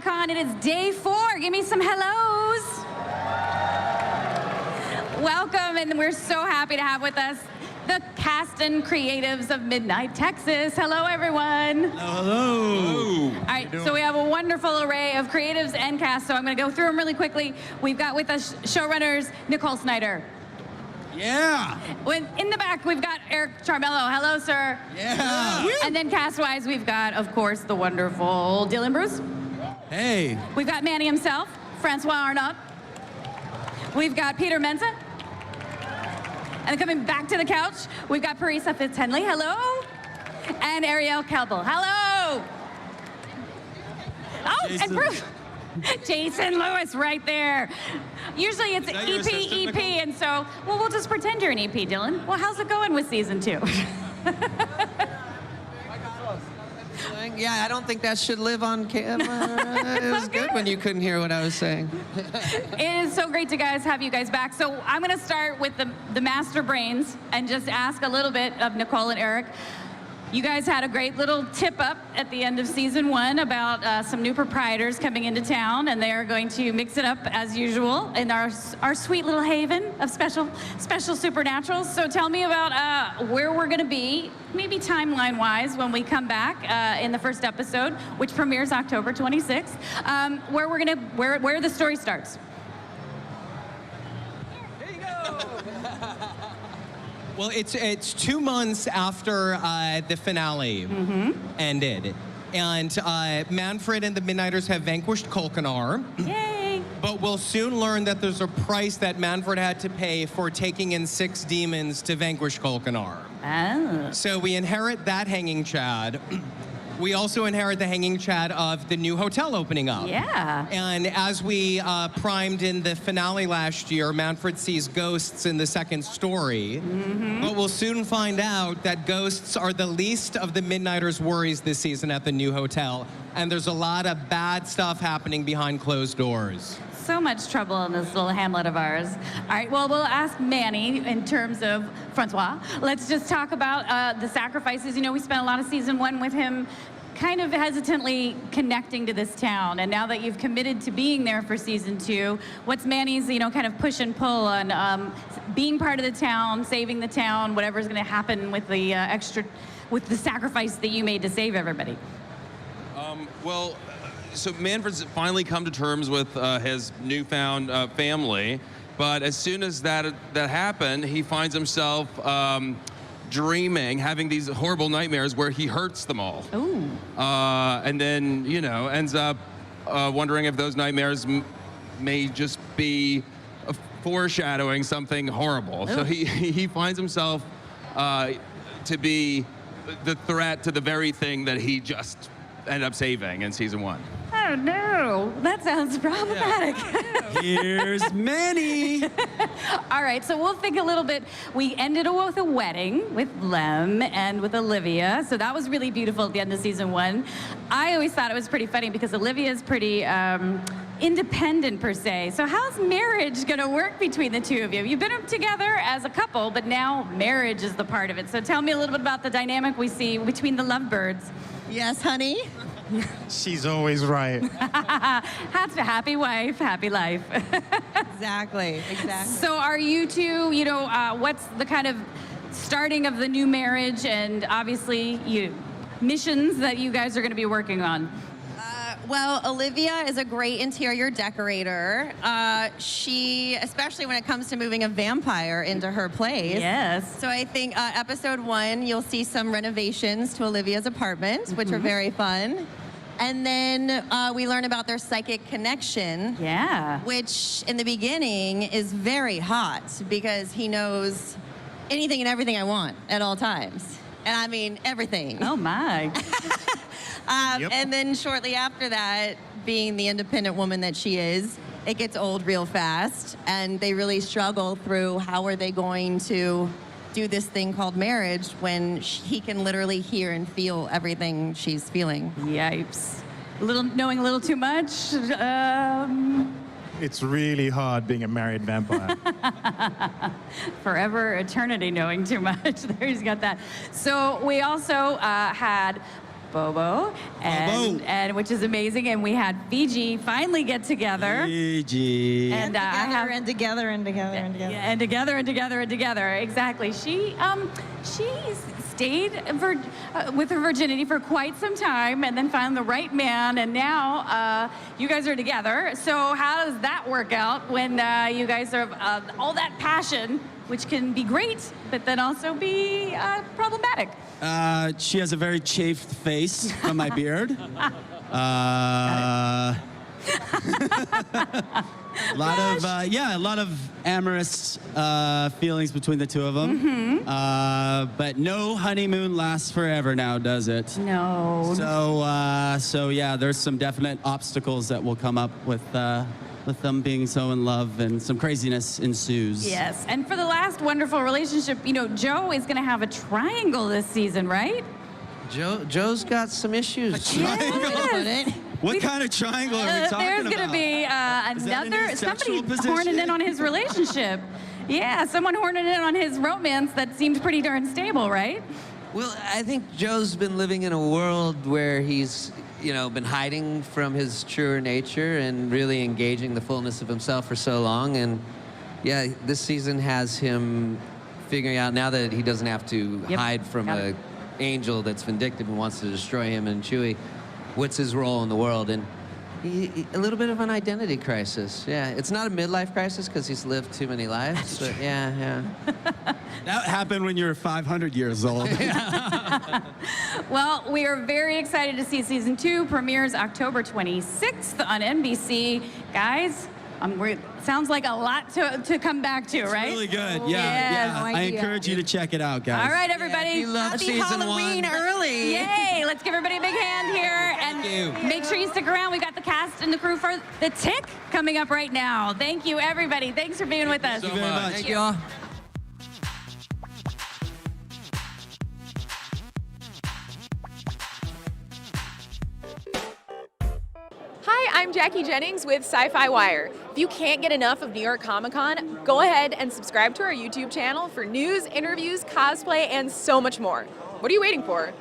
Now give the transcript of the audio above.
Con. It is day 4. Give me some hellos. Welcome, and we're so happy to have with us the cast and creatives of Midnight Texas. Hello, everyone. Hello. All right, so we have a wonderful array of creatives and cast, so I'm going to go through them really quickly. We've got with us showrunners Nicole Snyder. Yeah. In the back, we've got Eric Charmelo. Hello, sir. Yeah. And then cast-wise, we've got, of course, the wonderful Dylan Bruce. Hey. We've got Manny himself, François Arnaud. We've got Peter Mensah. And coming back to the couch, we've got Parisa Fitz-Henley. Hello. And Arielle Kebbel. Hello. Oh, Jason. and Bruce. Jason Lewis right there. Usually it's EP, and so, well, we'll just pretend you're an EP, Dylan. Well, how's it going with season 2? Yeah, I don't think that should live on camera. It was good when you couldn't hear what I was saying. It is so great to have you guys back. So I'm going to start with the master brains and just ask a little bit of Nicole and Eric. You guys had a great little tip up at the end of season 1 about some new proprietors coming into town, and they are going to mix it up as usual in our sweet little haven of special supernaturals. So tell me about where we're going to be, maybe timeline-wise, when we come back in the first episode, which premieres October 26th. Where the story starts. There you go. Well, it's 2 months after the finale ended. And Manfred and the Midnighters have vanquished Kolkanar. Yay! But we'll soon learn that there's a price that Manfred had to pay for taking in 6 demons to vanquish Kolkanar. Oh. So we inherit that hanging chad. We also inherit the hanging chad of the new hotel opening up. Yeah. And as we primed in the finale last year, Manfred sees ghosts in the second story. But we'll soon find out that ghosts are the least of the Midnighters' worries this season at the new hotel. And there's a lot of bad stuff happening behind closed doors. So much trouble in this little hamlet of ours. All right, well, we'll ask Manny in terms of François. Let's just talk about the sacrifices. You know, we spent a lot of season 1 with him kind of hesitantly connecting to this town. And now that you've committed to being there for season 2, what's Manny's, kind of push and pull on being part of the town, saving the town, whatever's going to happen with the with the sacrifice that you made to save everybody? So Manfred's finally come to terms with his newfound family, but as soon as that happened, he finds himself dreaming, having these horrible nightmares where he hurts them all. Ooh. And then, ends up wondering if those nightmares may just be foreshadowing something horrible. Ooh. So he finds himself to be the threat to the very thing that he just ended up saving in season 1. Oh, no. That sounds problematic. Yeah. Here's Manny. All right, so we'll think a little bit. We ended with a wedding with Lem and with Olivia, so that was really beautiful at the end of season 1. I always thought it was pretty funny because Olivia's pretty independent, per se. So how's marriage going to work between the two of you? You've been together as a couple, but now marriage is the part of it. So tell me a little bit about the dynamic we see between the lovebirds. Yes, honey? She's always right. That's a happy wife, happy life. Exactly. So are you two, what's the kind of starting of the new marriage and obviously missions that you guys are going to be working on? Well, Olivia is a great interior decorator. She, especially when it comes to moving a vampire into her place. Yes. So I think episode 1, you'll see some renovations to Olivia's apartment, which are very fun. And then we learn about their psychic connection. Yeah. Which in the beginning is very hot because he knows anything and everything I want at all times. And I mean everything. Oh my. Yep. And then shortly after that, being the independent woman that she is, it gets old real fast. And they really struggle through how are they going to do this thing called marriage when he can literally hear and feel everything she's feeling. Yipes. Knowing a little too much. It's really hard being a married vampire. Forever, eternity knowing too much. There, he's got that. So we also had Bobo, and which is amazing. And we had Fiji finally get together. Fiji. And I have and together and together and together. Yeah, and together and together and together. Exactly. She stayed with her virginity for quite some time, and then found the right man, and now you guys are together. So how does that work out when you guys are all that passion, which can be great, but then also be problematic? She has a very chafed face from my beard. A lot of amorous feelings between the two of them. But no honeymoon lasts forever now, does it? No. So yeah, there's some definite obstacles that will come up with them being so in love, and some craziness ensues. Yes, and for the last wonderful relationship, you know, Joe is going to have a triangle this season, right? Joe's got some issues. Yes. What kind of triangle are we talking There's about? going to be another somebody horning in on his relationship. Yeah, someone horning in on his romance that seemed pretty darn stable, right? Well, I think Joe's been living in a world where he's, you know, been hiding from his truer nature and really engaging the fullness of himself for so long. And yeah, this season has him figuring out now that he doesn't have to hide from an angel that's vindictive and wants to destroy him and Chewie. What's his role in the world? And a little bit of an identity crisis. Yeah, it's not a midlife crisis because he's lived too many lives. But yeah. That happened when you were 500 years old. Well, we are very excited to see season 2 premieres October 26th on NBC. Guys, sounds like a lot to come back to, right? It's really good. Yes. Yeah. No I idea. encourage you to check it out, guys. All right, everybody. If you love Happy season Halloween 1. early. Yay! Let's give everybody a big hand here. Thank you. Make sure you stick around. We got the cast and the crew for The Tick coming up right now. Thank you, everybody. Thanks for being with us. so Very much. Thank you all. Hi, I'm Jackie Jennings with SYFY WIRE. If you can't get enough of New York Comic Con, go ahead and subscribe to our YouTube channel for news, interviews, cosplay, and so much more. What are you waiting for?